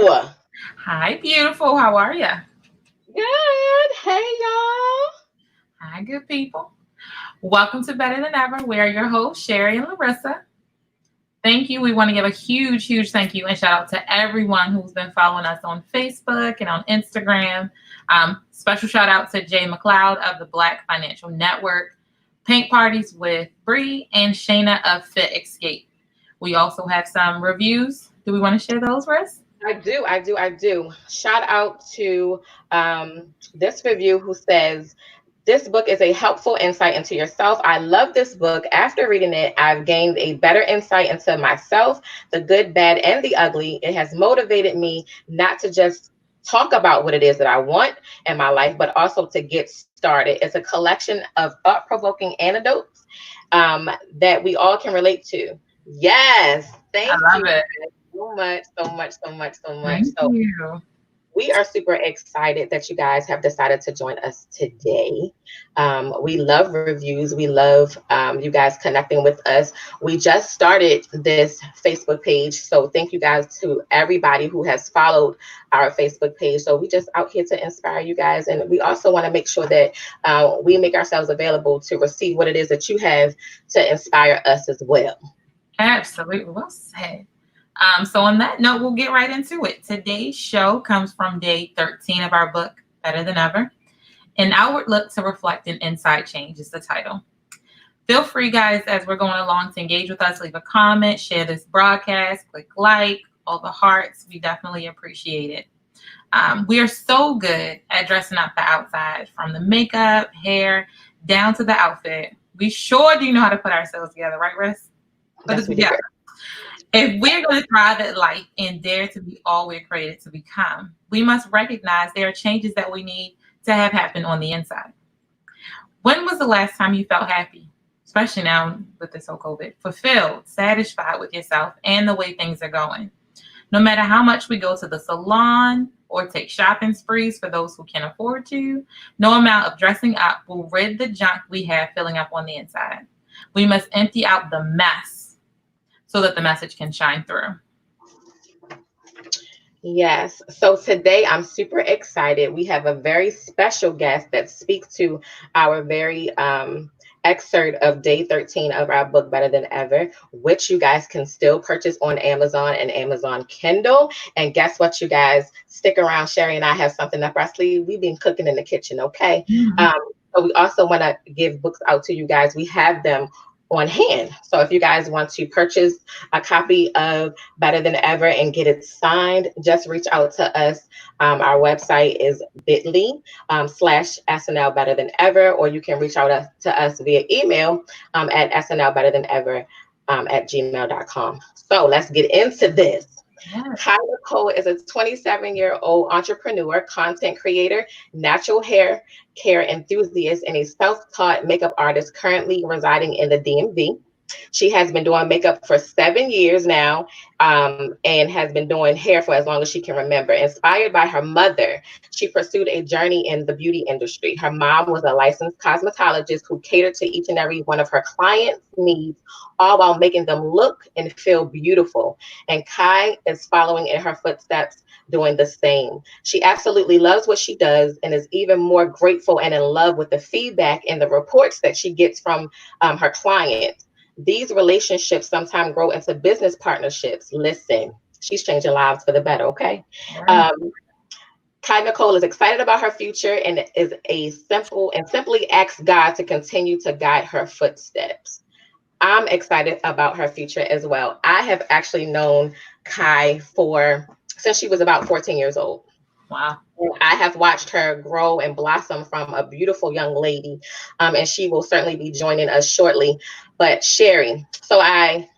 Hi, beautiful. How are you? Good. Hey, y'all. Hi, good people. Welcome to Better Than Ever. We are your hosts, Sherry and Larissa. Thank you. We want to give a huge, huge thank you and shout out to everyone who's been following us on Facebook and on Instagram. Special shout out to Jay McLeod of the Black Financial Network, Paint Parties with Bree, and Shayna of Fit Escape. We also have some reviews. Do we want to share those, Riz? I do. Shout out to this review who says, this book is a helpful insight into yourself. I love this book. After reading it, I've gained a better insight into myself, the good, bad, and the ugly. It has motivated me not to just talk about what it is that I want in my life, but also to get started. It's a collection of thought provoking anecdotes that we all can relate to. Yes, I thank love you it. so much, so much, so much, so much. Thank So you. we are super excited that you guys have decided to join us today. We love reviews. We love you guys connecting with us. We just started this Facebook page. So thank you guys to everybody who has followed our Facebook page. So we just out here to inspire you guys. And we also want to make sure that we make ourselves available to receive what it is that you have to inspire us as well. Absolutely. Well said. So, on that note, we'll get right into it. Today's show comes from day 13 of our book, Better Than Ever. An outward look to reflect an inside change is the title. Feel free, guys, as we're going along to engage with us, leave a comment, share this broadcast, click like, all the hearts. We definitely appreciate it. We are so good at dressing up the outside, from the makeup, hair, down to the outfit. We sure do know how to put ourselves together, right, Riss? Put it Yes, we do. together. If we're going to thrive at life and dare to be all we're created to become, we must recognize there are changes that we need to have happen on the inside. When was the last time you felt happy, especially now with this whole COVID, fulfilled, satisfied with yourself and the way things are going? No matter how much we go to the salon or take shopping sprees for those who can afford to, no amount of dressing up will rid the junk we have filling up on the inside. We must empty out the mess so that the message can shine through. Yes. So today I'm super excited. We have a very special guest that speaks to our very excerpt of day 13 of our book, Better Than Ever, which you guys can still purchase on Amazon and Amazon Kindle. And guess what, you guys? Stick around. Sherry and I have something up our sleeve. We've been cooking in the kitchen, okay? Mhm. Um, so we also want to give books out to you guys. We have them on hand. So if you guys want to purchase a copy of Better Than Ever and get it signed, just reach out to us. Our website is bit.ly / SNL Better Than Ever, or you can reach out to us via email at SNL Better Than Ever at gmail.com. So let's get into this. Yes. Kyla Cole is a 27-year-old entrepreneur, content creator, natural hair care enthusiast, and a self-taught makeup artist currently residing in the DMV. She has been doing makeup for 7 years now, and has been doing hair for as long as she can remember. Inspired by her mother, she pursued a journey in the beauty industry. Her mom was a licensed cosmetologist who catered to each and every one of her clients' needs, all while making them look and feel beautiful. And Kai is following in her footsteps, doing the same. She absolutely loves what she does and is even more grateful and in love with the feedback and the reports that she gets from her clients. These relationships sometimes grow into business partnerships. Listen, she's changing lives for the better, okay? Yes. Um, Kai Nicole is excited about her future and is a simple and simply asks God to continue to guide her footsteps. I'm excited about her future as well. I have actually known Kai for since she was about 14 years old. Wow. I have watched her grow and blossom from a beautiful young lady, and she will certainly be joining us shortly. But Sherry, so I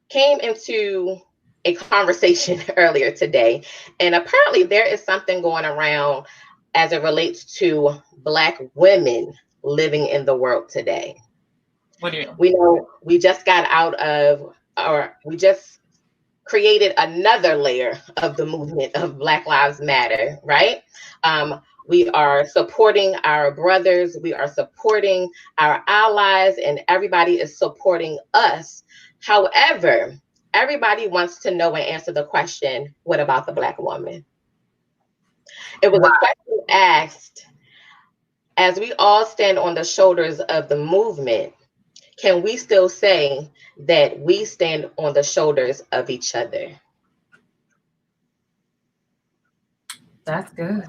came into a conversation earlier today, and apparently there is something going around as it relates to Black women living in the world today. What do you mean? We know we just got out of, or we just created another layer of the movement of Black Lives Matter, right? We are supporting our brothers, we are supporting our allies, and everybody is supporting us. However, everybody wants to know and answer the question, what about the Black woman? It was a question asked, as we all stand on the shoulders of the movement, can we still say that we stand on the shoulders of each other? That's good.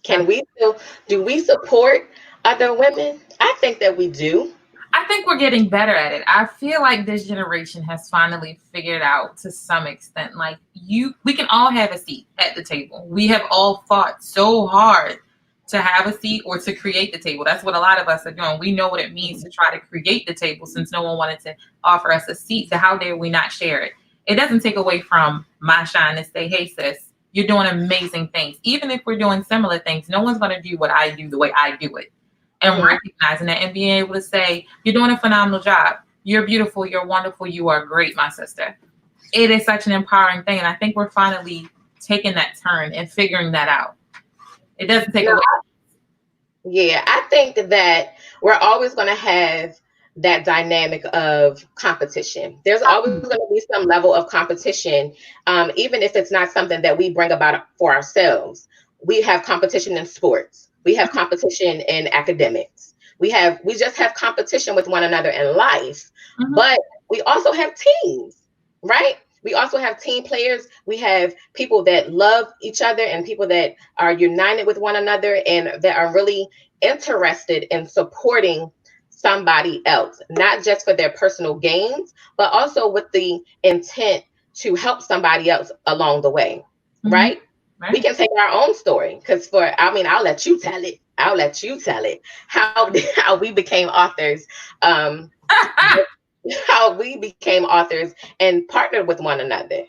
Do we support other women? I think that we do. I think we're getting better at it. I feel like this generation has finally figured out to some extent, like we can all have a seat at the table. We have all fought so hard to have a seat or to create the table. That's what a lot of us are doing. We know what it means to try to create the table since no one wanted to offer us a seat. So how dare we not share it? It doesn't take away from my shine to say, hey, sis, you're doing amazing things. Even if we're doing similar things, no one's going to do what I do the way I do it. And recognizing that and being able to say, you're doing a phenomenal job. You're beautiful. You're wonderful. You are great, my sister. It is such an empowering thing. And I think we're finally taking that turn and figuring that out. It doesn't take away. Yeah, I think that we're always going to have that dynamic of competition. There's always going to be some level of competition, even if it's not something that we bring about for ourselves. We have competition in sports. We have competition in academics. We just have competition with one another in life. But we also have teams, right? We also have team players. We have people that love each other and people that are united with one another and that are really interested in supporting somebody else, not just for their personal gains, but also with the intent to help somebody else along the way, right? Right. We can take our own story because I'll let you tell it. How we became authors, how we became authors and partnered with one another.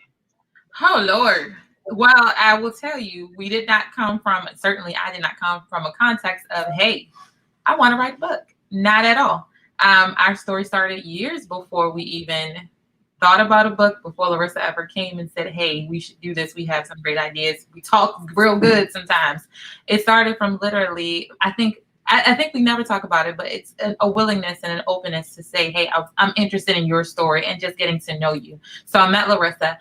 Oh, Lord. Well, I will tell you, I did not come from a context of, hey, I want to write a book. Not at all. Our story started years before we even thought about a book, before Larissa ever came and said, hey, we should do this. We have some great ideas. We talk real good sometimes. It started from literally, I think we never talk about it, but it's a willingness and an openness to say, hey, I'm interested in your story and just getting to know you. So I met Larissa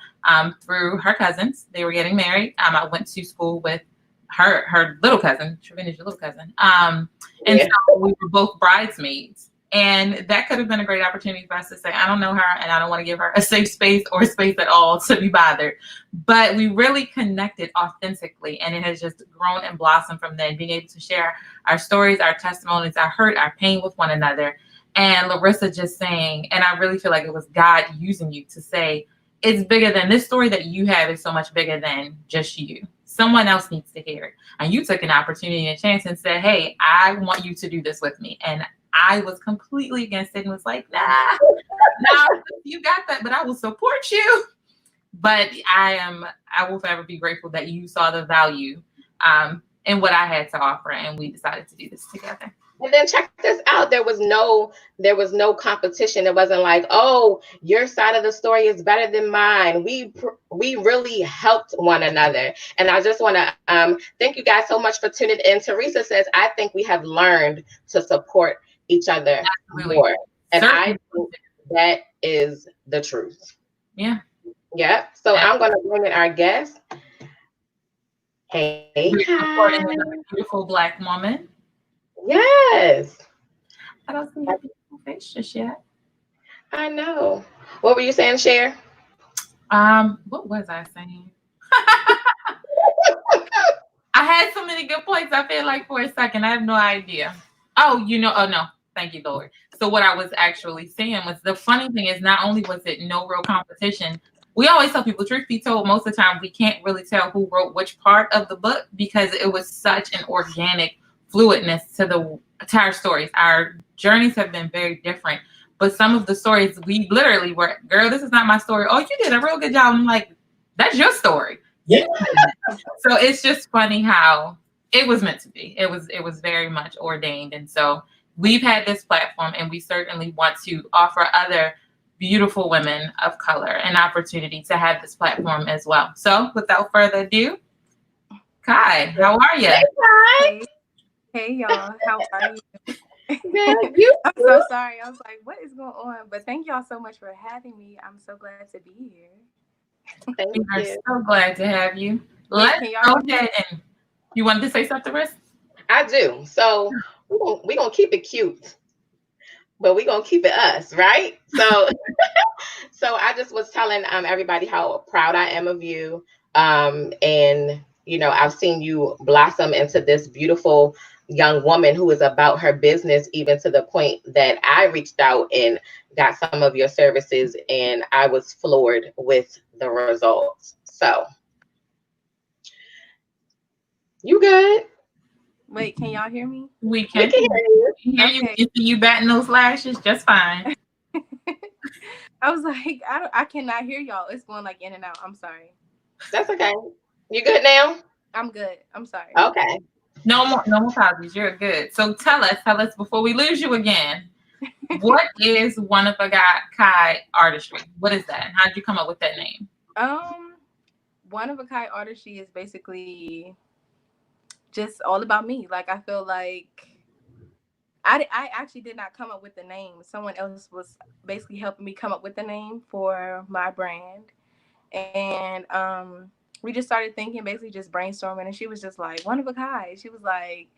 through her cousins. They were getting married. I went to school with her little cousin, Trevina's little cousin. And so we were both bridesmaids. And that could have been a great opportunity for us to say, I don't know her and I don't want to give her a safe space or space at all to be bothered. But we really connected authentically, and it has just grown and blossomed from then, being able to share our stories, our testimonies, our hurt, our pain with one another. And Larissa just saying, and I really feel like it was God using you to say, it's bigger than this story that you have is so much bigger than just you. Someone else needs to hear it. And you took an opportunity and a chance and said, hey, I want you to do this with me. And I was completely against it and was like, nah, you got that, but I will support you. But I will forever be grateful that you saw the value in what I had to offer, and we decided to do this together. And then check this out. There was no competition. It wasn't like, oh, your side of the story is better than mine. We really helped one another. And I just want to thank you guys so much for tuning in. Teresa says, I think we have learned to support each other more. And certainly. I think that is the truth. Yeah. Yeah. So I'm going to bring in our guest. Hey. We're supporting another beautiful Black woman. Yes. I don't see her beautiful face just yet. I know. What were you saying, Cher? What was I saying? I had so many good points. I feel like for a second, I have no idea. Oh no. Thank you, Lord. So what I was actually saying was, the funny thing is, not only was it no real competition, we always tell people, truth be told, most of the time we can't really tell who wrote which part of the book because it was such an organic fluidness to our stories. Our journeys have been very different, but some of the stories we literally were, girl, this is not my story. Oh, you did a real good job. I'm like, that's your story. Yeah. So it's just funny how it was meant to be. It was very much ordained. And so we've had this platform, and we certainly want to offer other beautiful women of color an opportunity to have this platform as well. So without further ado, Kai, how are you? Hey, Kai. Hey y'all, how are you? Yeah, you. I'm so sorry. I was like, what is going on? But thank y'all so much for having me. I'm so glad to be here. Thank We are you. so glad to have you. Wait, Let's can y'all go hear me? ahead and you wanted to say something, Riss? I do. So we gonna keep it cute, but we gonna keep it us, right? So I just was telling everybody how proud I am of you. And I've seen you blossom into this beautiful young woman who is about her business, even to the point that I reached out and got some of your services, and I was floored with the results. So you good? Wait, can y'all hear me? We We can can hear you. hear you. Okay. We can see you batting those lashes just fine. I was like, I cannot hear y'all. It's going like in and out. I'm sorry. That's okay. You good now? I'm good. I'm sorry. Okay. No more apologies. You're good. So tell us before we lose you again. What is One of a Kai artistry? What is that? How did you come up with that name? Um, One of a kind artistry is basically just all about me. Like I feel like I actually did not come up with the name. Someone else was basically helping me come up with the name for my brand. And we just started thinking, basically just brainstorming, and she was just like, one of a kind. She was like,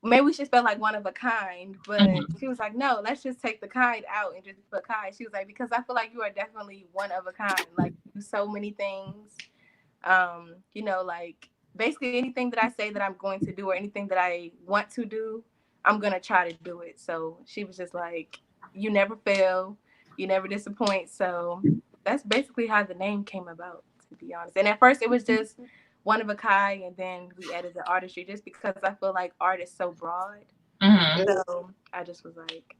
maybe we should spell like one of a kind, but Mhm. she was like, no, let's just take the kind out and just put kind. She was like, because I feel like you are definitely one of a kind. Like you do so many things. Like basically anything that I say that I'm going to do or anything that I want to do, I'm gonna try to do it. So she was just like, you never fail, you never disappoint. So that's basically how the name came about, to be honest. And at first it was just one of a kind, and then we added the artistry just because I feel like art is so broad. Mhm. So I just was like,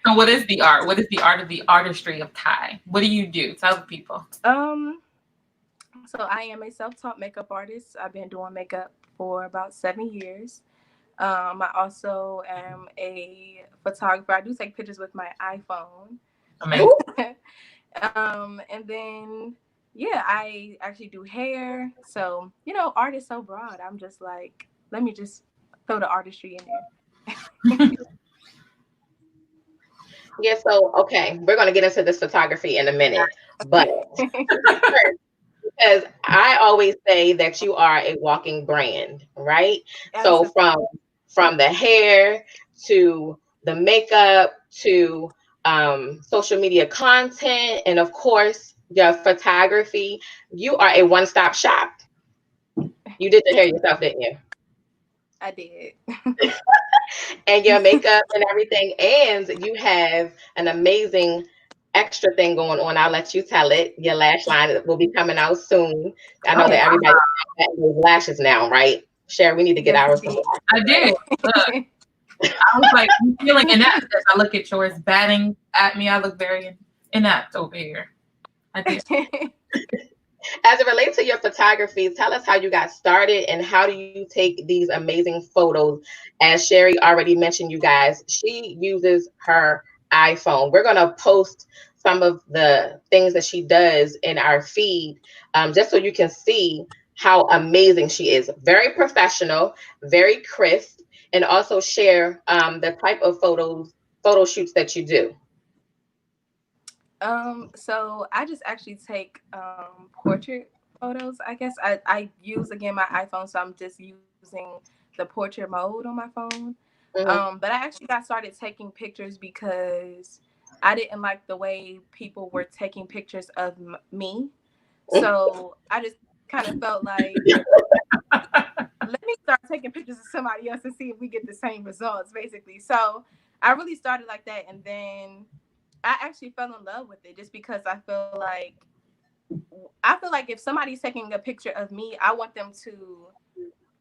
So what is the art? What is the art of the artistry of Kai? What do you do? Tell the people. um so I am a self-taught makeup artist. I've been doing makeup for about 7 years. I also am a photographer. I do take pictures with my iPhone. Amazing. And then, yeah, I actually do hair. So, art is so broad. I'm just like, let me just throw the artistry in there. Yeah, so okay, we're gonna get into this photography in a minute, but first, because I always say that you are a walking brand, right? So Absolutely. from the hair to the makeup to social media content, and of course your photography, you are a one-stop shop. You did the hair yourself, didn't you? I did. And your makeup and everything. And you have an amazing extra thing going on. I'll let you tell it. Your lash line will be coming out soon. I know Oh, that Yes, everybody's getting those lashes now, right? Sherry, we need to get yes, ours. indeed. I did. Look, I was like, I'm feeling inept as I look at yours batting at me. I look very inept over here. I did. As it relates to your photography, tell us how you got started and how do you take these amazing photos? As Sherry already mentioned, you guys, she uses her iPhone. We're going to post some of the things that she does in our feed, just so you can see how amazing she is. Very professional, very crisp, and also share the type of photo shoots that you do. So I just actually take portrait photos. I guess I use again my iPhone, so I'm just using the portrait mode on my phone. Hmm. But I actually got started taking pictures because I didn't like the way people were taking pictures of me. So I just kind of felt like, let me start taking pictures of somebody else and see if we get the same results, basically. So I really started like that, and then I actually fell in love with it just because I feel like if somebody's taking a picture of me, I want them to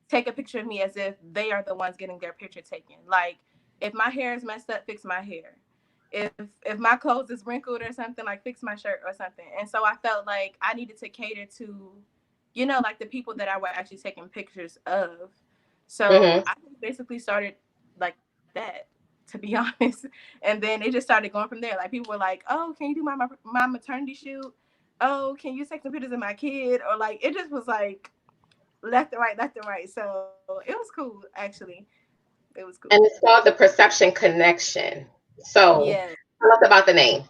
take a picture of me as if they are the ones getting their picture taken. Like if my hair is messed up, fix my hair. If my clothes is wrinkled or something, like fix my shirt or something. And so I felt like I needed to cater to, like the people that I were actually taking pictures of. So Hmm. I basically started like that, to be honest. And then it just started going from there. Like people were like, "Oh, can you do my maternity shoot? Oh, can you take some pictures of my kid?" Or like it just was like left and right, left and right. So it was cool actually. It was cool. And it's called the Perception Connection. So Yeah. tell us about the name.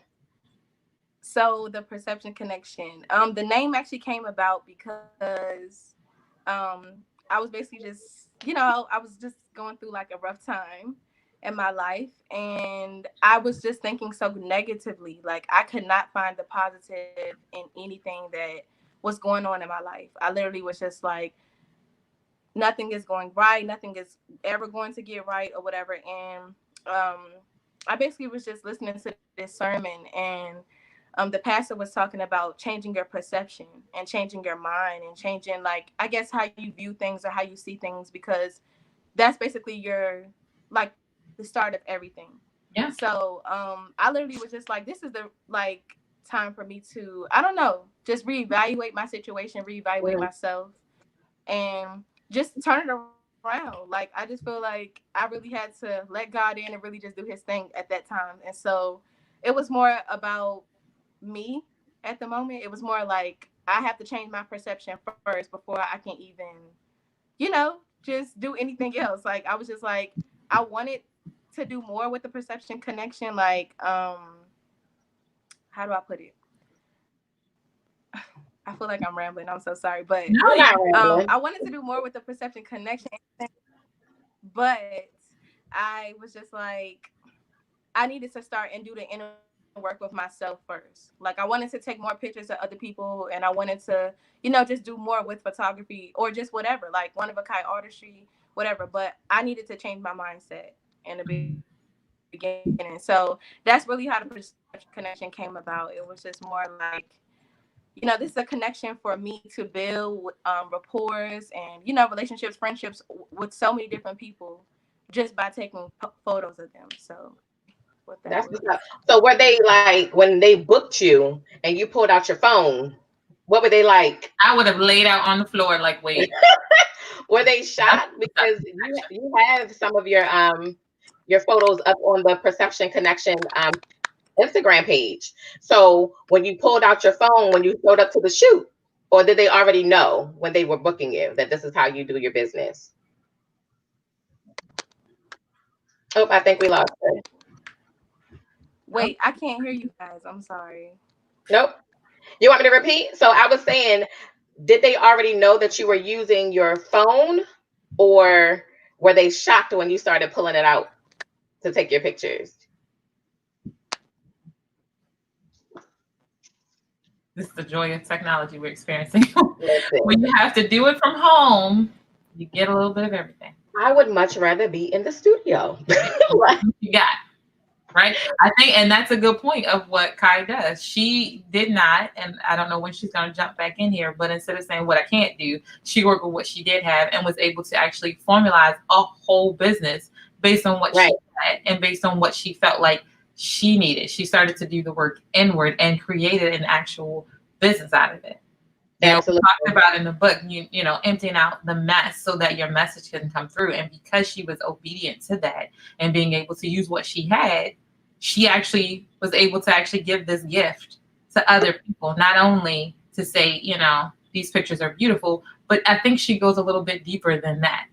So the Perception Connection. The name actually came about because I was basically just, I was just going through like a rough time in my life, and I was just thinking so negatively. Like I could not find the positive in anything that was going on in my life. I literally was just like, nothing is going right, nothing is ever going to get right or whatever. And I basically was just listening to this sermon, and the pastor was talking about changing your perception and changing your mind and changing, like, I guess how you view things or how you see things, because that's basically your, like, the start of everything. Yeah. So I literally was just like, this is the like time for me to, I don't know, just reevaluate my situation, reevaluate myself, and just turn it around. Like I just feel like I really had to let God in and really just do his thing at that time. And so it was more about me at the moment. It was more like I have to change my perception first before I can even, just do anything else. Like I was just like, I wanted to do more with the Perception Connection. Like, how do I put it? I feel like I'm rambling. I'm so sorry, but I wanted to do more with the Perception Connection, but I was just like, I needed to start and do the inner work with myself first. Like I wanted to take more pictures of other people, and I wanted to, just do more with photography or just whatever, like one of a kind artistry, whatever. But I needed to change my mindset in the beginning. So that's really how the Perception Connection came about. It was just more like, this is a connection for me to build rapport and, relationships, friendships with so many different people just by taking photos of them. So that's what's up. So were they like, when they booked you and you pulled out your phone, what were they like? I would have laid out on the floor like, wait. Were they shocked? Because you have some of your photos up on the Perception Connection Instagram page. So when you pulled out your phone, when you showed up to the shoot, or did they already know when they were booking you that this is how you do your business? Oh, I think we lost it. Wait, I can't hear you guys. I'm sorry. Nope. You want me to repeat? So I was saying, did they already know that you were using your phone, or were they shocked when you started pulling it out to take your pictures? This is the joy of technology we're experiencing. When you have to do it from home, you get a little bit of everything. I would much rather be in the studio. You got, right? I think, and that's a good point of what Kai does. She did not, and I don't know when she's going to jump back in here, but instead of saying what I can't do, she worked with what she did have and was able to actually formalize a whole business based on what she had and based on what she felt like she needed. She started to do the work inward and created an actual business out of it. We talked about in the book, emptying out the mess so that your message can come through. And because she was obedient to that and being able to use what she had, she actually was able to actually give this gift to other people, not only to say, these pictures are beautiful, but I think she goes a little bit deeper than that,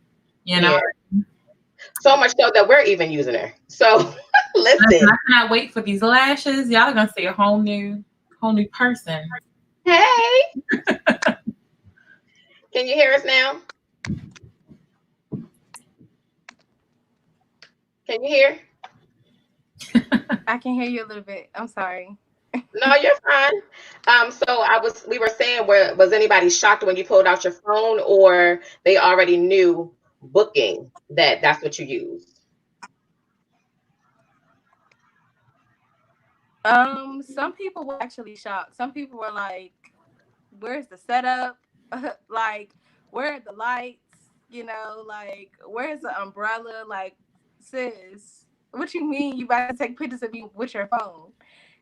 Yeah. So much so that we're even using her. So listen. I cannot wait for these lashes. Y'all are gonna see a whole new person. Hey. Can you hear us now? Can you hear? I can hear you a little bit. I'm sorry. No, you're fine. So we were saying, was anybody shocked when you pulled out your phone, or they already knew booking that's what you used? Some people were actually shocked. Some people were like, where's the setup? Like, where are the lights? Like, where's the umbrella? Like, sis, what you mean you about to take pictures of me with your phone?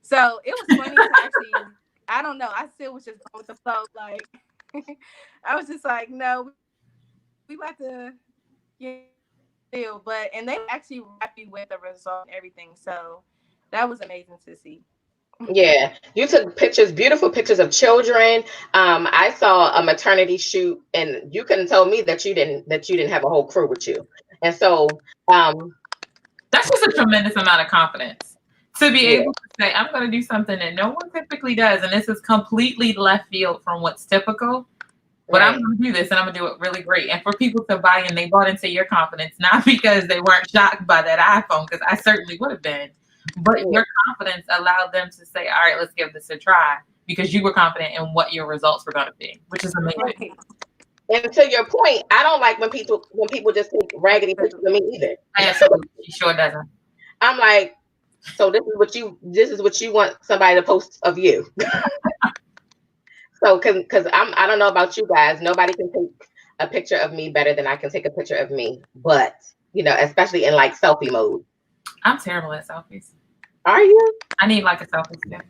So it was funny to actually, I don't know. I still was just going with the flow. Like, I was just like, no, we about to, but, and they actually were happy with the result and everything. So that was amazing to see. Yeah, you took pictures, beautiful pictures of children. I saw a maternity shoot, and you couldn't tell me that you didn't have a whole crew with you. And so, that's just a tremendous amount of confidence to be Yeah. able to say, I'm going to do something that no one typically does. And this is completely left field from what's typical. But I'm right. going to do this and I'm going to do it really great. And for people to buy in, they bought into your confidence, not because they weren't shocked by that iPhone, because I certainly would have been. But your confidence allowed them to say, all right, let's give this a try, because you were confident in what your results were going to be, which is amazing. Right. And to your point, I don't like when people just take raggedy pictures of me either. Absolutely. She sure doesn't. I'm like, so this is what you want somebody to post of you. So, because I don't know about you guys, nobody can take a picture of me better than I can take a picture of me. But especially in like selfie mode. I'm terrible at selfies. Are you? I need like a selfie stick.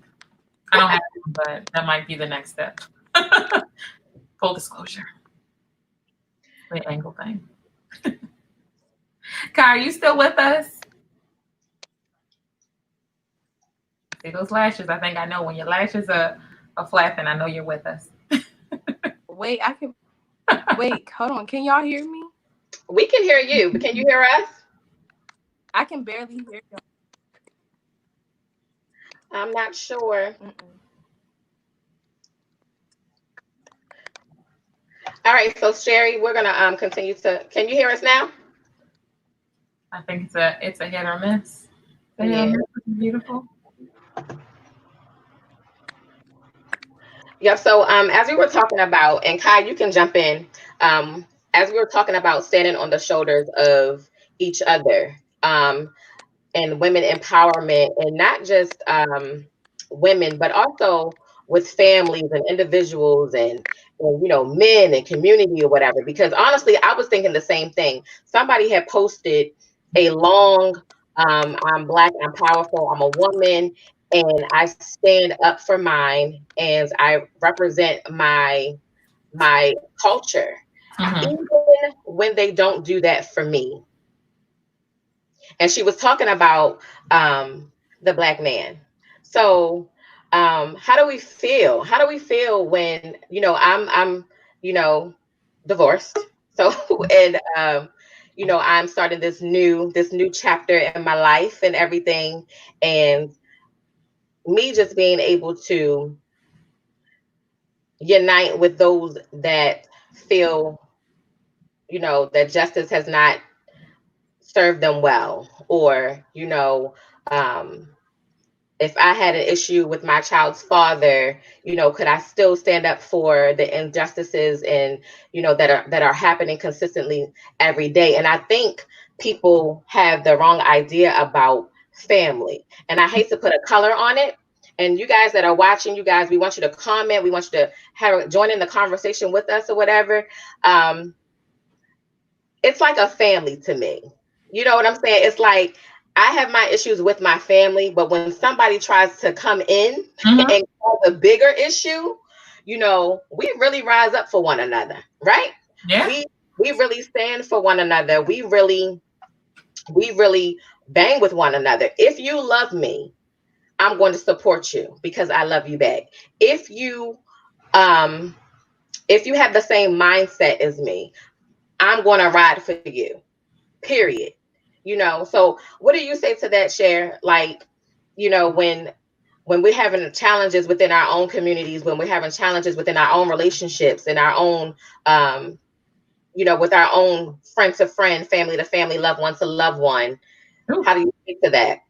I don't have one, but that might be the next step. Full disclosure. The angle thing. Kai, are you still with us? See those lashes? I think I know when your lashes are flapping, I know you're with us. Wait, hold on. Can y'all hear me? We can hear you, but can you hear us? I can barely hear you. I'm not sure. All right, so Sherry, we're gonna continue to. Can you hear us now? I think it's a hit or miss. Yeah. Beautiful. Yep. So as we were talking about, and Kai, you can jump in. As we were talking about standing on the shoulders of each other, and women empowerment, and not just women, but also with families and individuals and men and community or whatever. Because honestly, I was thinking the same thing. Somebody had posted a long, I'm Black, I'm powerful, I'm a woman, and I stand up for mine, and I represent my culture, even when they don't do that for me. And she was talking about the Black man. So how do we feel? How do we feel when I'm divorced? So and I'm starting this new chapter in my life and everything, and me just being able to unite with those that feel that justice has not served them well, or if I had an issue with my child's father, could I still stand up for the injustices and that are happening consistently every day? And I think people have the wrong idea about family, and I hate to put a color on it. And you guys that are watching, we want you to comment, we want you to join in the conversation with us or whatever. It's like a family to me. You know what I'm saying? It's like I have my issues with my family, but when somebody tries to come in and cause a bigger issue, we really rise up for one another, right? Yeah. We really stand for one another. We really bang with one another. If you love me, I'm going to support you because I love you back. If you have the same mindset as me, I'm going to ride for you. Period. So what do you say to that, Cher? Like, when we're having challenges within our own communities, when we're having challenges within our own relationships, in our own, with our own friend to friend, family to family, loved one to loved one. Ooh. How do you speak to that?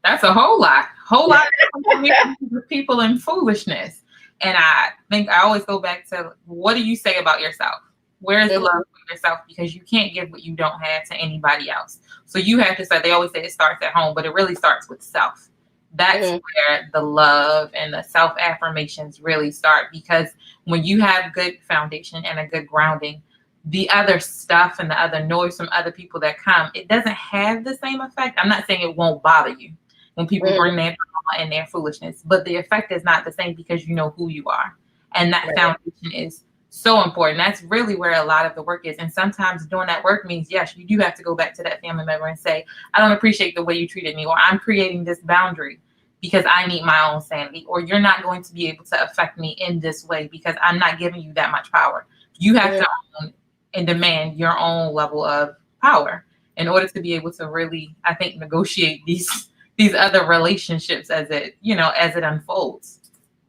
That's a whole lot of people in foolishness. And I think I always go back to, what do you say about yourself? Where is the love for yourself? Because you can't give what you don't have to anybody else. So you have to start. They always say it starts at home, but it really starts with self. That's where the love and the self-affirmations really start. Because when you have good foundation and a good grounding, the other stuff and the other noise from other people that come, it doesn't have the same effect. I'm not saying it won't bother you when people bring their drama and their foolishness, but the effect is not the same because you know who you are. And that foundation is so important. That's really where a lot of the work is. And sometimes doing that work means, yes, you do have to go back to that family member and say, I don't appreciate the way you treated me, or I'm creating this boundary because I need my own sanity, or you're not going to be able to affect me in this way because I'm not giving you that much power. You have to own and demand your own level of power. in order to be able to really, I think, negotiate these other relationships as it, as it unfolds.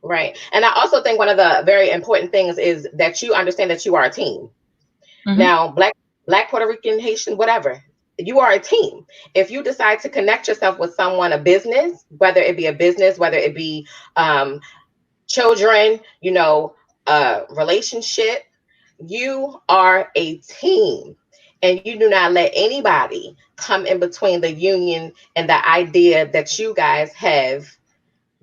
Right. And I also think one of the very important things is that you understand that you are a team. Mm-hmm. Now, Black, Puerto Rican, Haitian, whatever, you are a team. If you decide to connect yourself with someone, a business, whether it be a business, whether it be children, relationship, you are a team. And you do not let anybody come in between the union and the idea that you guys have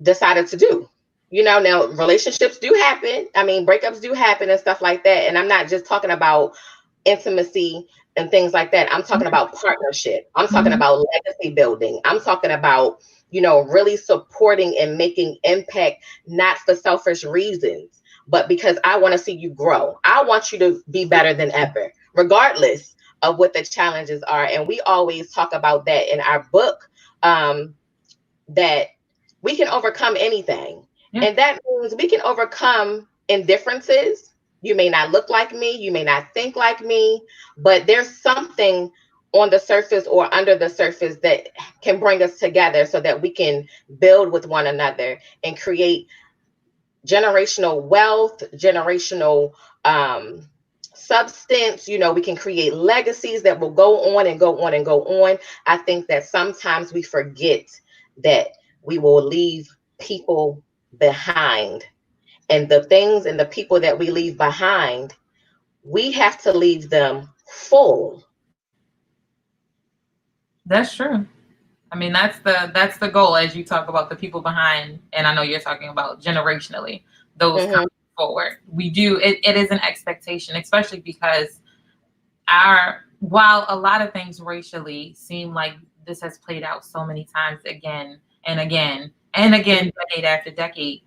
decided to do. Now relationships do happen. I mean, breakups do happen and stuff like that. And I'm not just talking about intimacy and things like that. I'm talking about partnership. I'm talking about legacy building. I'm talking about, really supporting and making impact, not for selfish reasons, but because I want to see you grow. I want you to be better than ever, regardless of what the challenges are. And we always talk about that in our book, that we can overcome anything. Yeah. And that means we can overcome indifferences. You may not look like me, you may not think like me, but there's something on the surface or under the surface that can bring us together so that we can build with one another and create generational wealth, generational substance. We can create legacies that will go on and go on and go on. I think that sometimes we forget that we will leave people behind, and the things and the people that we leave behind, we have to leave them full. That's true. I mean, that's the goal as you talk about the people behind, and I know you're talking about generationally, those coming forward. We do, it is an expectation, especially because while a lot of things racially seem like this has played out so many times again and again and again, decade after decade,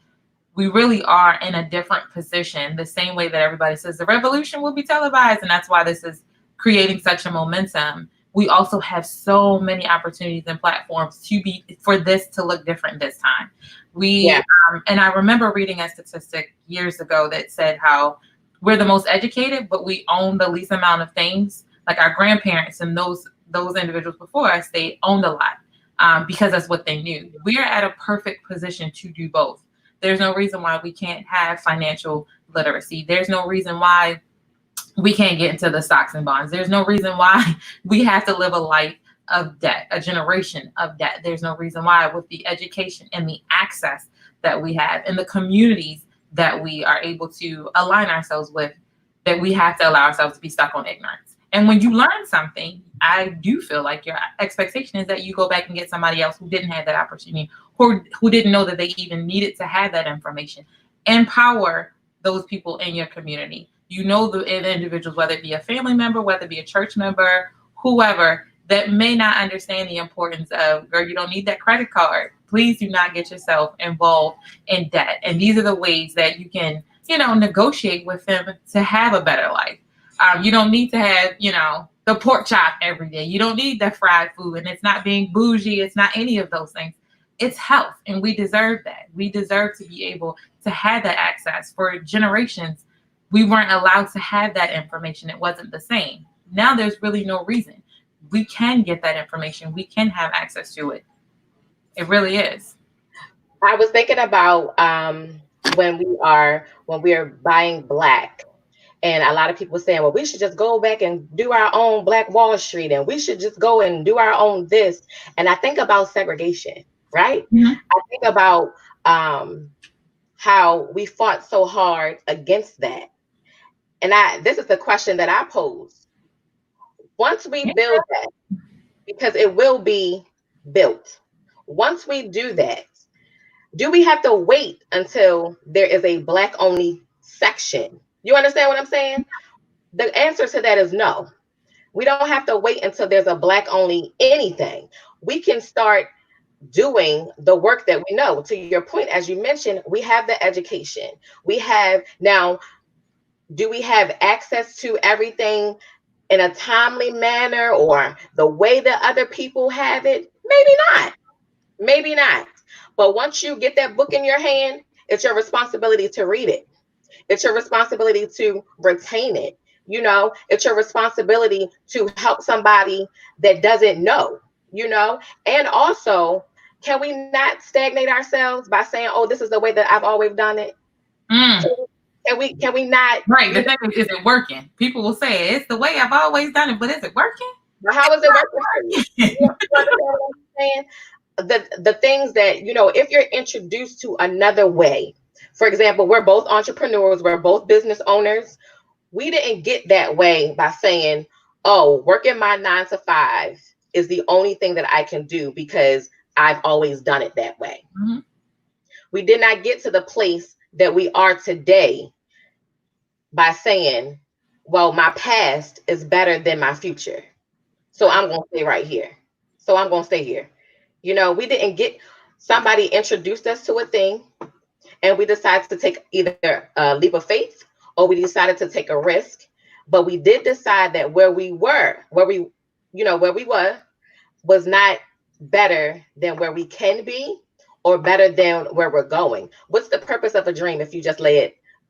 we really are in a different position, the same way that everybody says the revolution will be televised, and that's why this is creating such a momentum. We also have so many opportunities and platforms for this to look different this time. And I remember reading a statistic years ago that said how we're the most educated, but we own the least amount of things. Like our grandparents and those individuals before us, they owned a lot because that's what they knew. We are at a perfect position to do both. There's no reason why we can't have financial literacy. There's no reason why we can't get into the stocks and bonds. There's no reason why we have to live a life of debt, a generation of debt. There's no reason why, with the education and the access that we have and the communities that we are able to align ourselves with, that we have to allow ourselves to be stuck on ignorance. And when you learn something, I do feel like your expectation is that you go back and get somebody else who didn't have that opportunity, or who didn't know that they even needed to have that information. Empower those people in your community. The individuals, whether it be a family member, whether it be a church member, whoever, that may not understand the importance of, girl, you don't need that credit card. Please do not get yourself involved in debt. And these are the ways that you can, negotiate with them to have a better life. You don't need to have, the pork chop every day. You don't need the fried food, and it's not being bougie. It's not any of those things. It's health, and we deserve that. We deserve to be able to have that access. For generations, we weren't allowed to have that information. It wasn't the same. Now there's really no reason. We can get that information. We can have access to it. It really is. I was thinking about when we are buying Black, and a lot of people saying, well, we should just go back and do our own Black Wall Street, and we should just go and do our own this. And I think about segregation, right? Mm-hmm. I think about how we fought so hard against that. And this is the question that I pose. Once we build that, because it will be built, once we do that, do we have to wait until there is a Black only section? You understand what I'm saying? The answer to that is no. We don't have to wait until there's a Black only anything. We can start doing the work that we know. To your point, as you mentioned, we have the education. We have now. Do we have access to everything in a timely manner or the way that other people have it? Maybe not. Maybe not. But once you get that book in your hand, it's your responsibility to read it. It's your responsibility to retain it. You know, it's your responsibility to help somebody that doesn't know, you know. And also, can we not stagnate ourselves by saying, oh, this is the way that I've always done it? Mm. Can we not? Right. The thing is it working? People will say it's the way I've always done it, but is it working? But how is it working? You understand what I'm saying? The things that, you know, if you're introduced to another way, for example, we're both entrepreneurs, we're both business owners. We didn't get that way by saying, oh, working my 9 to 5 is the only thing that I can do because I've always done it that way. Mm-hmm. We did not get to the place that we are today by saying, well, my past is better than my future, so I'm going to stay right here. So I'm going to stay here. You know, we didn't get, somebody introduced us to a thing and we decided to take either a leap of faith or we decided to take a risk. But we did decide that where we were was not better than where we can be or better than where we're going. What's the purpose of a dream if you just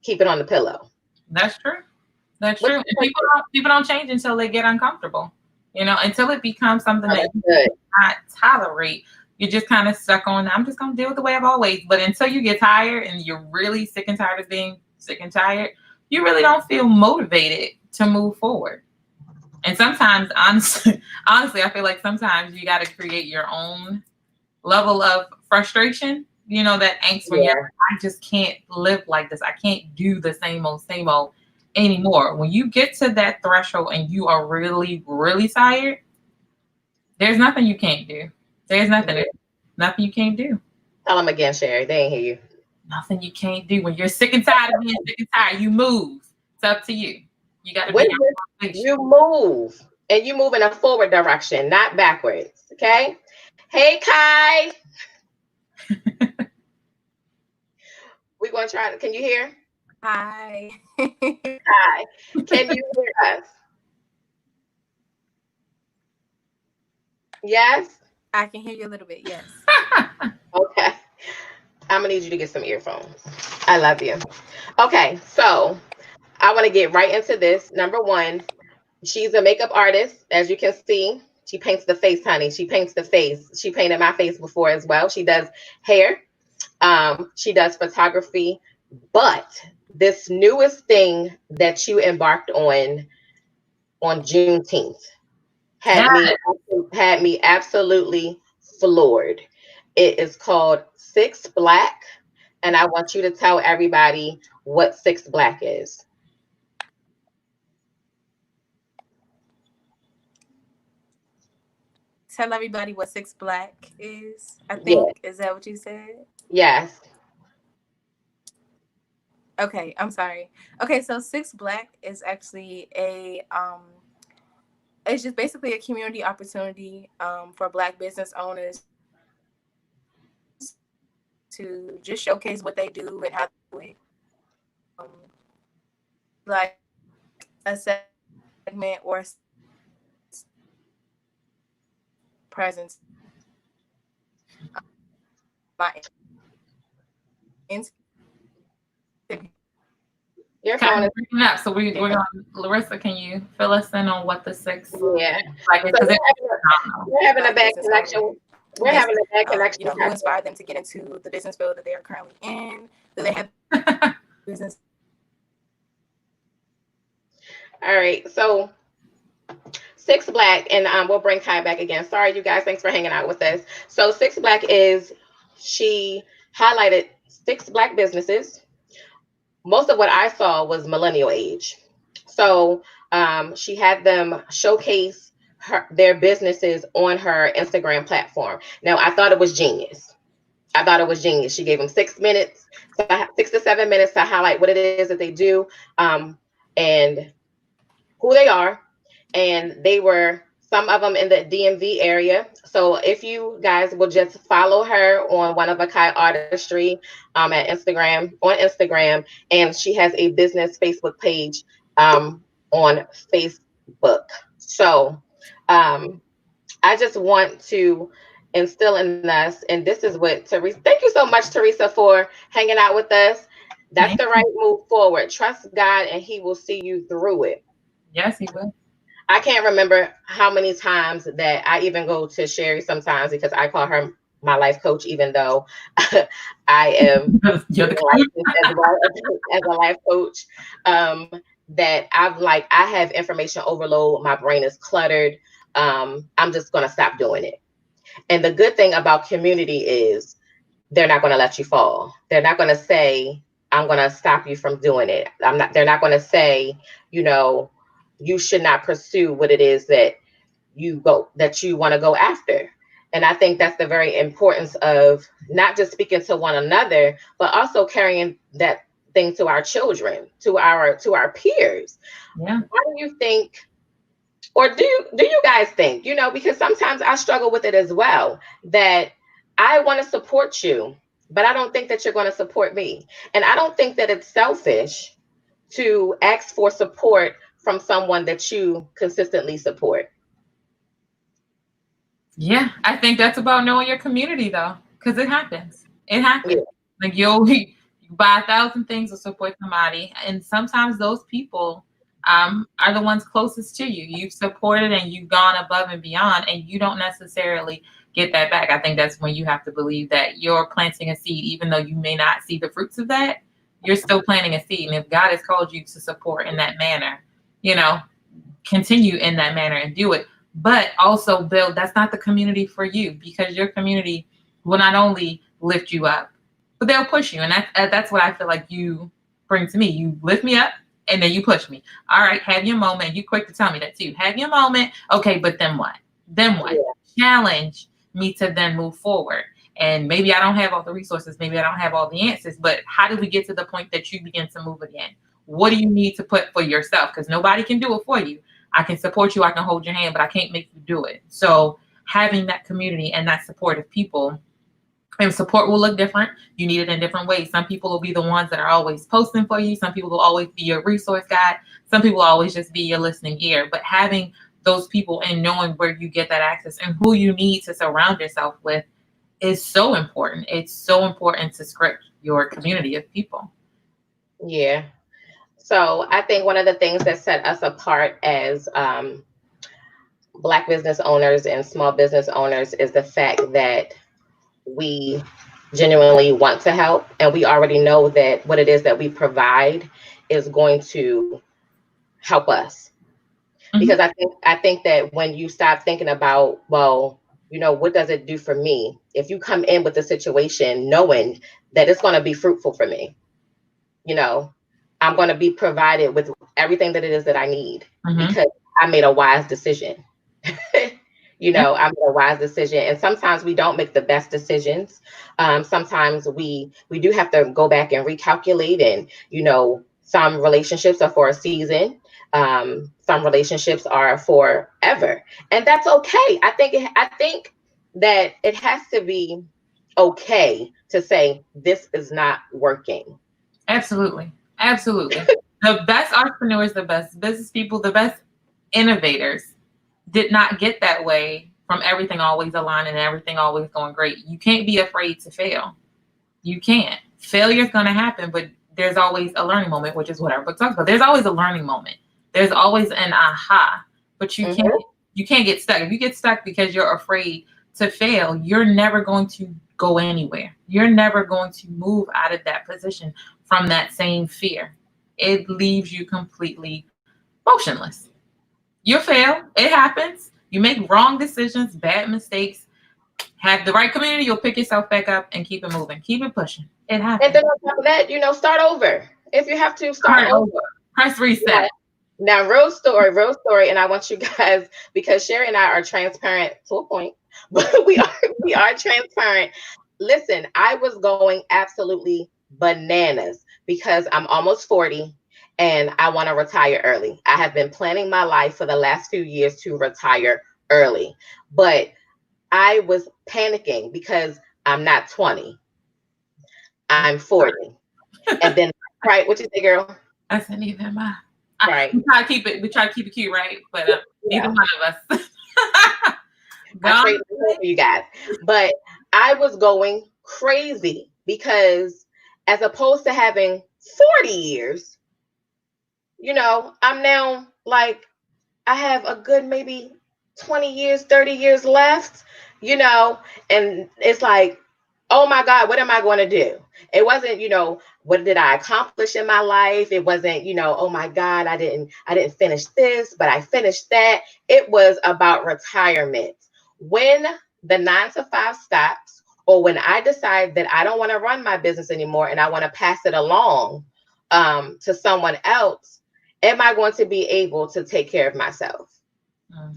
keep it on the pillow? That's true. That's true. And people don't change until they get uncomfortable. You know, until it becomes something that you cannot tolerate. You're just kind of stuck on, I'm just going to deal with the way I've always. But until you get tired and you're really sick and tired of being sick and tired, you really don't feel motivated to move forward. And sometimes, honestly, I feel like sometimes you got to create your own level of frustration. You know, that angst when you're, I just can't live like this. I can't do the same old anymore. When you get to that threshold and you are really, really tired, there's nothing you can't do. There's nothing you can't do. Tell them again, Sherry. They ain't hear you. Nothing you can't do. When you're sick and tired of being sick and tired, you move. It's up to you. You got to be. You move, and you move in a forward direction, not backwards. Okay. Hey, Kai. We're gonna try. Can you hear? Hi. Hi. Can you hear us? Yes. I can hear you a little bit. Yes. Okay. I'm gonna need you to get some earphones. I love you. Okay, so I want to get right into this. Number one, she's a makeup artist, as you can see. She paints the face, honey. She paints the face. She painted my face before as well. She does hair. She does photography. But this newest thing that you embarked on Juneteenth had me absolutely floored. It is called Six Black, and I want you to tell everybody what Six Black is. Tell everybody what Six Black is. I think Is that what you said? Yes. Okay, I'm sorry. Okay, so Six Black is actually it's just basically a community opportunity for Black business owners to just showcase what they do and how they do it. Like a segment or presence. Your phone is breaking up, so we're going. Larissa, can you fill us in on what the Six? Yeah, like we're having a bad connection. We're having a bad connection. You know, who inspired them to get into the business field that they are currently in? Do they have business? All right, so Six Black, and we'll bring Kai back again. Sorry, you guys. Thanks for hanging out with us. So Six Black she highlighted 6 Black businesses. Most of what I saw was millennial age. So she had them showcase their businesses on her Instagram platform. Now, I thought it was genius. She gave them 6 to 7 minutes to highlight what it is that they do and who they are. And they were, some of them in the DMV area. So if you guys will just follow her on One of a Kind Artistry on Instagram, and she has a business Facebook page on Facebook. So I just want to instill in us, and this is what Teresa, thank you so much, Teresa, for hanging out with us. That's the right move forward. Trust God and he will see you through it. Yes, he will. I can't remember how many times that I even go to Sherry sometimes because I call her my life coach, even though I am You're the licensed as well as a life coach. That I have information overload. My brain is cluttered. I'm just going to stop doing it. And the good thing about community is they're not going to let you fall. They're not going to say, I'm going to stop you from doing it. They're not going to say, you know, you should not pursue what it is that you want to go after. And I think that's the very importance of not just speaking to one another, but also carrying that thing to our children, to our peers. Yeah. Why do you think, or do you guys think, you know, because sometimes I struggle with it as well, that I want to support you, but I don't think that you're going to support me. And I don't think that it's selfish to ask for support from someone that you consistently support. Yeah, I think that's about knowing your community, though, because it happens. It happens. Yeah. Like you buy 1,000 things to support somebody, and sometimes those people are the ones closest to you. You've supported and you've gone above and beyond, and you don't necessarily get that back. I think that's when you have to believe that you're planting a seed, even though you may not see the fruits of that. You're still planting a seed, and if God has called you to support in that manner, you know, continue in that manner and do it. But also, Bill, that's not the community for you, because your community will not only lift you up, but they'll push you. And that's what I feel like you bring to me. You lift me up and then you push me. All right, have your moment. You quick to tell me that too. Have your moment. Okay, but then what? Then what? Yeah. Challenge me to then move forward. And maybe I don't have all the resources. Maybe I don't have all the answers. But how did we get to the point that you begin to move again? What do you need to put for yourself? Because nobody can do it for you. I can support you, I can hold your hand, but I can't make you do it. So having that community and that support of people, and support will look different. You need it in different ways. Some people will be the ones that are always posting for you. Some people will always be your resource guide. Some people will always just be your listening ear. But having those people and knowing where you get that access and who you need to surround yourself with is so important. It's so important to script your community of people. Yeah. So I think one of the things that set us apart as Black business owners and small business owners is the fact that we genuinely want to help, and we already know that what it is that we provide is going to help us. Mm-hmm. Because I think that when you stop thinking about, well, you know, what does it do for me? If you come in with the situation knowing that it's going to be fruitful for me, you know, I'm going to be provided with everything that it is that I need, mm-hmm. because I made a wise decision. You know, I made a wise decision. And sometimes we don't make the best decisions. Sometimes we do have to go back and recalculate. And, you know, some relationships are for a season. Some relationships are forever. And that's okay. I think that it has to be okay to say, this is not working. Absolutely. Absolutely. The best entrepreneurs, the best business people, the best innovators did not get that way from everything always aligning and everything always going great. You can't be afraid to fail. You can't. Failure is going to happen, but there's always a learning moment, which is what our book talks about. There's always a learning moment. There's always an aha, but you can't get stuck. If you get stuck because you're afraid to fail, you're never going to go anywhere. You're never going to move out of that position from that same fear. It leaves you completely motionless. You'll fail. It happens. You make wrong decisions, bad mistakes. Have the right community, you'll pick yourself back up and keep it moving. Keep it pushing. It happens. And then on top of that, you know, start over. If you have to, start over. Press reset. Yeah. Now, real story. And I want you guys, because Sherry and I are transparent to a point, but we are transparent. Listen, I was going absolutely bananas because I'm almost 40 and I want to retire early. I have been planning my life for the last few years to retire early, but I was panicking because I'm not 20. I'm 40. And then, right, what you say, girl? I said, neither am I. Right. We try to keep it cute, right? But neither one of us. I'm straight for you guys. But I was going crazy because as opposed to having 40 years, you know, I'm now like I have a good maybe 20 years, 30 years left, and it's like, oh my God, what am I going to do? It wasn't, what did I accomplish in my life? It wasn't, oh my God, I didn't finish this, but I finished that. It was about retirement. When the 9 to 5 stops, or when I decide that I don't want to run my business anymore and I want to pass it along to someone else, am I going to be able to take care of myself?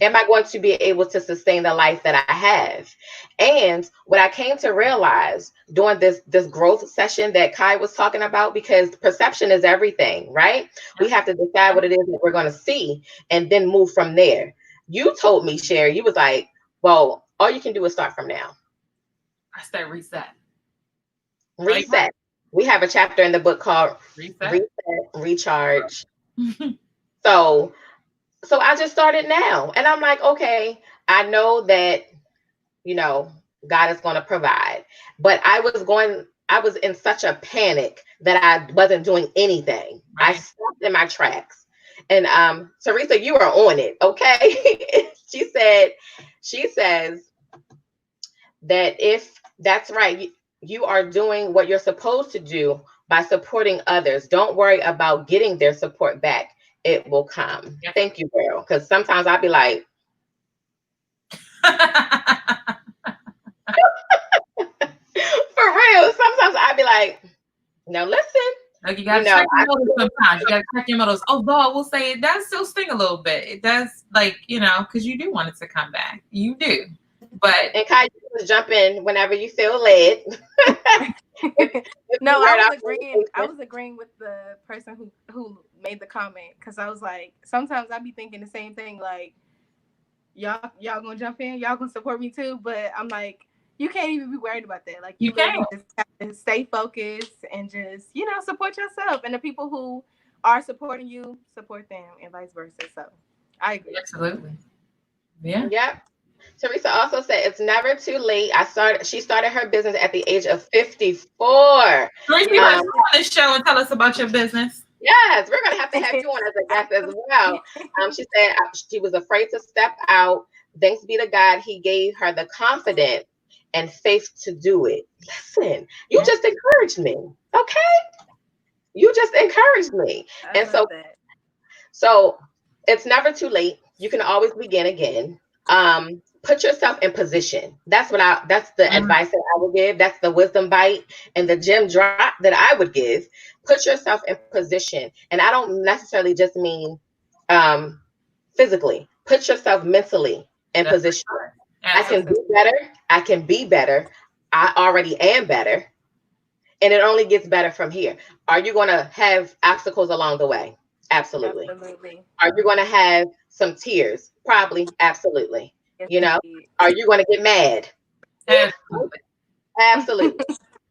Am I going to be able to sustain the life that I have? And what I came to realize during this growth session that Kai was talking about, because perception is everything, right? We have to decide what it is that we're going to see and then move from there. You told me, Sherry, you was like, well, all you can do is start from now. I said reset. Reset. We have a chapter in the book called Reset, Recharge. So I just started now, and I'm like, okay, I know that, God is going to provide, but I was in such a panic that I wasn't doing anything. Right. I stopped in my tracks. And Teresa, you are on it, okay? She says that if that's right, you are doing what you're supposed to do by supporting others. Don't worry about getting their support back. It will come. Yep. Thank you, girl. Because sometimes I'll be like, for real. Sometimes I'll be like, no, listen. Like you gotta check your motives sometimes. You gotta check your motives. Although I will say it does still sting a little bit. It does, because you do want it to come back. You do. But Kai, you just jump in whenever you feel led. No, I was agreeing with the person who made the comment, because I was like, sometimes I be thinking the same thing, like, y'all gonna jump in, y'all gonna support me too, but I'm like, you can't even be worried about that. Like, you can't. Just have to stay focused and just support yourself, and the people who are supporting you, support them, and vice versa. So I agree. Absolutely. Yeah. Yep. Teresa also said it's never too late. She started her business at the age of 54. Teresa, you want to come on this show and tell us about your business? Yes, we're gonna have to have you on as a guest as well. She said she was afraid to step out. Thanks be to God, He gave her the confidence and faith to do it. Listen, you just encouraged me, okay? You just encouraged me, and so it's never too late. You can always begin again. Put yourself in position. That's the advice that I would give. That's the wisdom bite and the gem drop that I would give. Put yourself in position. And I don't necessarily just mean physically. Put yourself mentally in position. I can do better. I can be better. I already am better. And it only gets better from here. Are you going to have obstacles along the way? Absolutely. Are you going to have some tears? Probably. Absolutely. Are you going to get mad? Absolutely.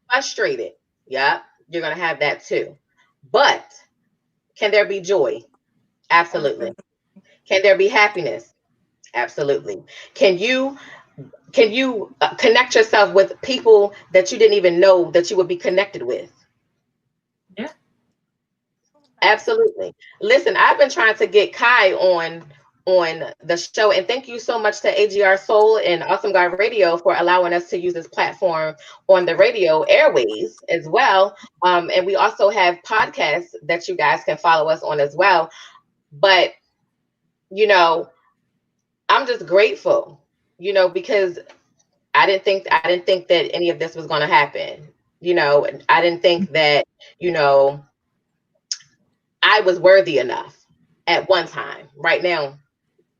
Frustrated. Yeah, you're going to have that too. But can there be joy? Absolutely. Can there be happiness? Absolutely. Can you connect yourself with people that you didn't even know that you would be connected with? Yeah. Absolutely. Listen, I've been trying to get Kai on the show, and thank you so much to AGR Soul and Awesome God Radio for allowing us to use this platform on the radio airways as well. And we also have podcasts that you guys can follow us on as well. But I'm just grateful, because I didn't think that any of this was going to happen. I didn't think that I was worthy enough at one time. Right now,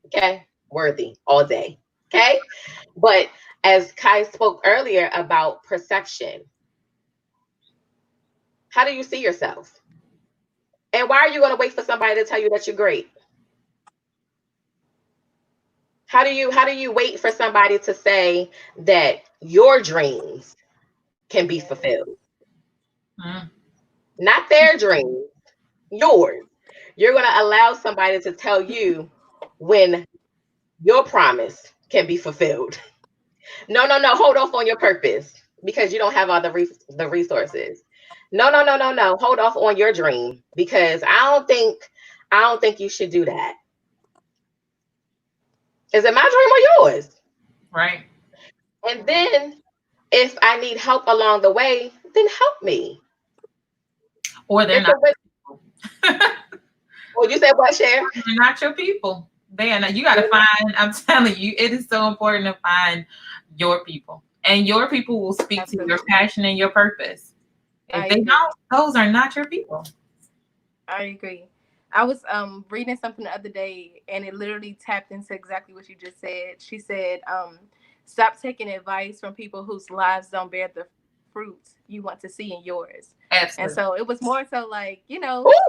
okay, worthy all day. Okay. But as Kai spoke earlier about perception, how do you see yourself? And why are you going to wait for somebody to tell you that you're great? How do you wait for somebody to say that your dreams can be fulfilled? Not their dreams, yours. You're going to allow somebody to tell you when your promise can be fulfilled. No. Hold off on your purpose because you don't have all the resources. No. Hold off on your dream because I don't think you should do that. Is it my dream or yours? Right. And then if I need help along the way, then help me. Or they're It's not. a win. Oh, you said what, Cher? They're not your people. They are not. You got to find. I'm telling you, it is so important to find your people, and your people will speak to your passion and your purpose. If they don't, those are not your people. I agree. I was reading something the other day, and it literally tapped into exactly what you just said. She said, stop taking advice from people whose lives don't bear the fruit you want to see in yours. Absolutely. And so it was more so like,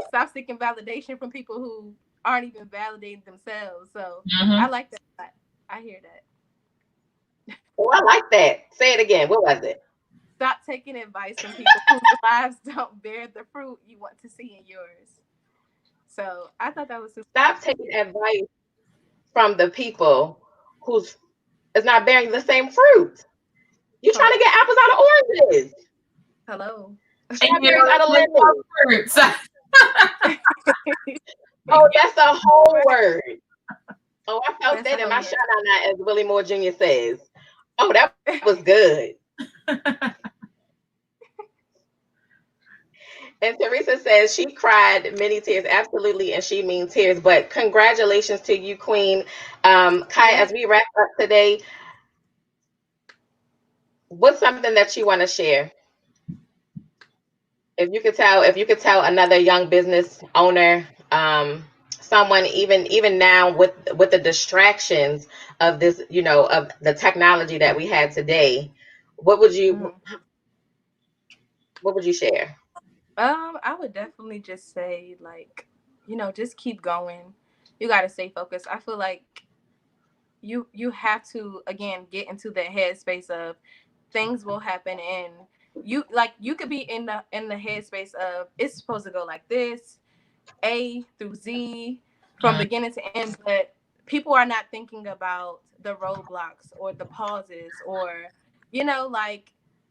stop seeking validation from people who aren't even validating themselves. So I like that. I hear that. Oh, I like that. Say it again. What was it? Stop taking advice from people whose lives don't bear the fruit you want to see in yours. So I thought that was super. Stop taking advice from the people who's is not bearing the same fruit. You trying to get apples out of oranges. Hello. Strawberries out of lemons. Oh, that's a whole word. Oh, I felt that in my shout out now, as Willie Moore Jr. says. Oh, that was good. And Teresa says she cried many tears. Absolutely, and she means tears. But congratulations to you, Queen. Kai, as we wrap up today, what's something that you want to share? If you could tell another young business owner, someone even now with the distractions of this, of the technology that we had today, what would you share? I would definitely just say, like, just keep going. You got to stay focused. I feel like you have to, again, get into that headspace of things will happen, and you could be in the headspace of it's supposed to go like this, A through Z, from beginning to end, but people are not thinking about the roadblocks or the pauses or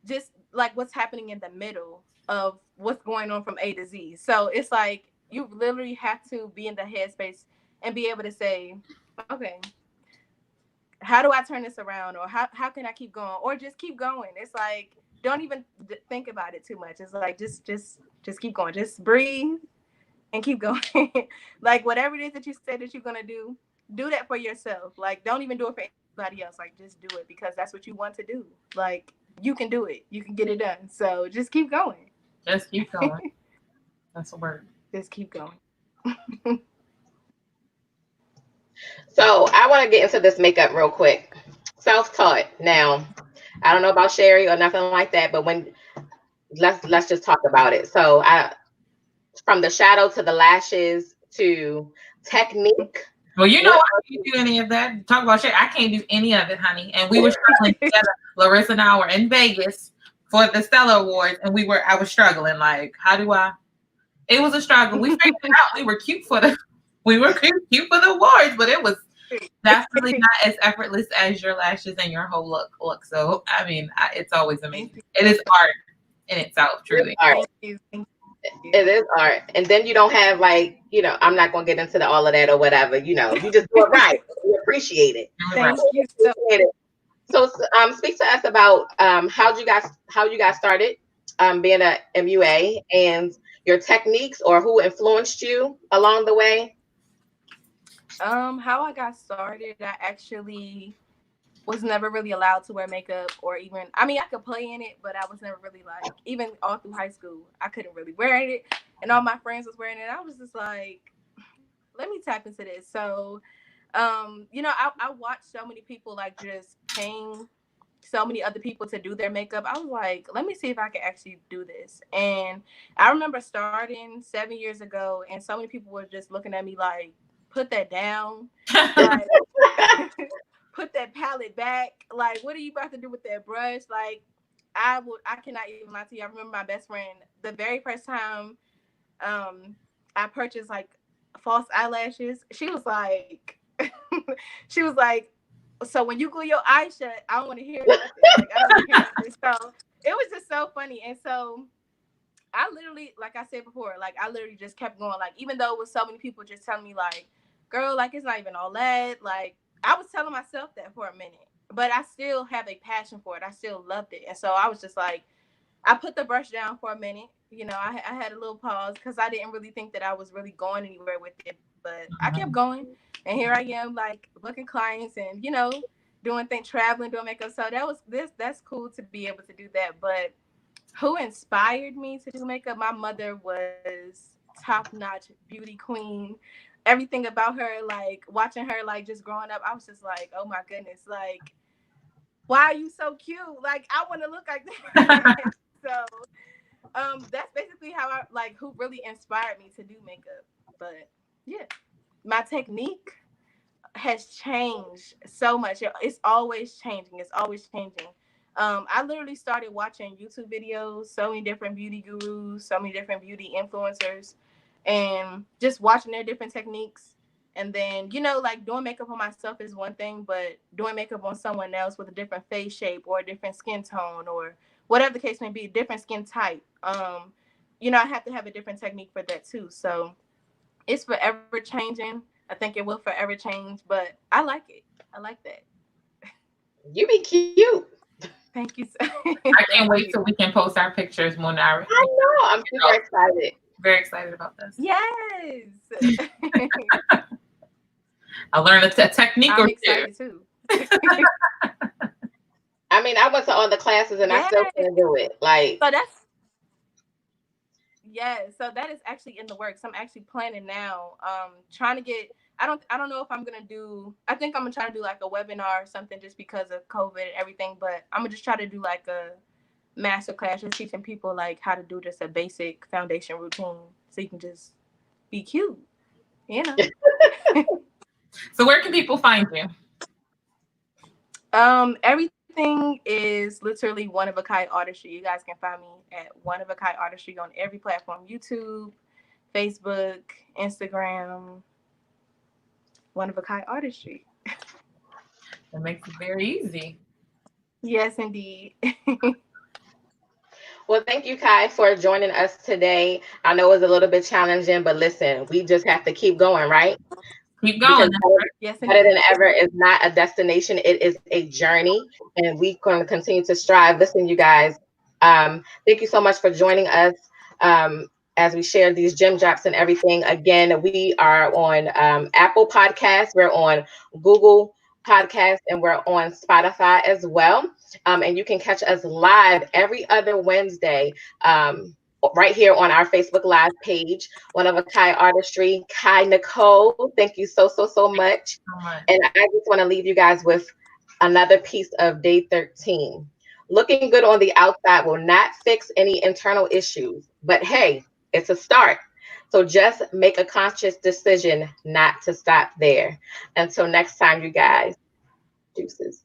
just like what's happening in the middle of what's going on from A to Z. So it's like you literally have to be in the headspace and be able to say, okay, how do I turn this around, or how can I keep going, or just keep going. It's like, don't even think about it too much. It's like just keep going, just breathe and keep going. Like, whatever it is that you said that you're gonna do that for yourself. Like, don't even do it for anybody else. Like, just do it because that's what you want to do. Like, you can do it, you can get it done. So just keep going. Just keep going. That's a word. Just keep going. So I want to get into this makeup real quick. Self-taught. Now, I don't know about Sherry or nothing like that, but let's just talk about it. So from the shadow to the lashes to technique. Well, I can't do any of that. Talk about Sherry. I can't do any of it, honey. And we were struggling together. Larissa and I were in Vegas for the Stellar Awards, and I was struggling. Like, how do I? It was a struggle. We figured it out. We were cute for the awards, but it was definitely not as effortless as your lashes and your whole look. So, I mean, it's always amazing. It is art in itself, truly. Art. It is art. And then you don't have, like, I'm not going to get into all of that or whatever. You just do it right. We appreciate it. Thank you. So, speak to us about how you guys started being a MUA and your techniques, or who influenced you along the way. How I got started, I actually was never really allowed to wear makeup, or even, I mean, I could play in it, but I was never really, like, even all through high school, I couldn't really wear it, and all my friends was wearing it. I was just like, let me tap into this. So, I watched so many people, like, just paying so many other people to do their makeup. I was like, let me see if I can actually do this. And I remember starting 7 years ago, and so many people were just looking at me like, put that down. Like, put that palette back. Like, what are you about to do with that brush? Like, I cannot even lie to you. I remember my best friend, the very first time I purchased, like, false eyelashes, she was like, so when you glue your eyes shut, I don't want to hear nothing. Like, I don't want to hear nothing. So it was just so funny. And so I literally, like I said before, like, I literally just kept going. Like, even though it was so many people just telling me, like, girl, like, it's not even all that. Like, I was telling myself that for a minute, but I still have a passion for it. I still loved it. And so I was just like, I put the brush down for a minute. You know, I had a little pause because I didn't really think that I was really going anywhere with it. But I kept going. And here I am, like, booking clients and, you know, doing things, traveling, doing makeup. So that's cool to be able to do that. But who inspired me to do makeup? My mother was top-notch beauty queen. Everything about her, like watching her, like just growing up, I was just like, oh my goodness, like, why are you so cute? Like, I want to look like that. So that's basically how I, like, who really inspired me to do makeup. But yeah, my technique has changed so much. It's always changing. It's always changing. I literally started watching YouTube videos, so many different beauty gurus, so many different beauty influencers, and just watching their different techniques. And then, you know, like doing makeup on myself is one thing, but doing makeup on someone else with a different face shape or a different skin tone or whatever the case may be, different skin type. You know, I have to have a different technique for that too. So it's forever changing. I think it will forever change, but I like it. I like that. You be cute. Thank you. I can't wait till we can post our pictures when our. I know. I'm super excited. Very excited about this. Yes. I learned a technique I'm or excited two. too. I mean, I went to all the classes and I still can't do it. Like, so that's so that is actually in the works. I'm actually planning now. Trying to get. I don't know if I'm gonna do. I think I'm gonna try to do like a webinar or something just because of COVID and everything. But I'm gonna just try to do like a master class, just teaching people like how to do just a basic foundation routine, so you can just be cute. You know. So where can people find you? Everything is literally One of a Kind Artistry. You guys can find me at One of a Kind Artistry on every platform: YouTube, Facebook, Instagram. One of a Kind Artistry. That makes it very easy. Yes, indeed. Well, thank you, Kai, for joining us today. I know it was a little bit challenging, but listen, we just have to keep going, right? Keep going. Yes, better than ever is not a destination. It is a journey, and we're going to continue to strive. Listen, you guys, thank you so much for joining us as we share these gem drops and everything. Again, we are on Apple Podcasts. We're on Google Podcasts, and we're on Spotify as well. And you can catch us live every other Wednesday right here on our Facebook Live page, One of a Kind Artistry. Kai Nicole, thank you so much. And I just want to leave you guys with another piece of day 13. Looking good on the outside will not fix any internal issues, but hey, it's a start. So just make a conscious decision not to stop there. Until next time, you guys, deuces.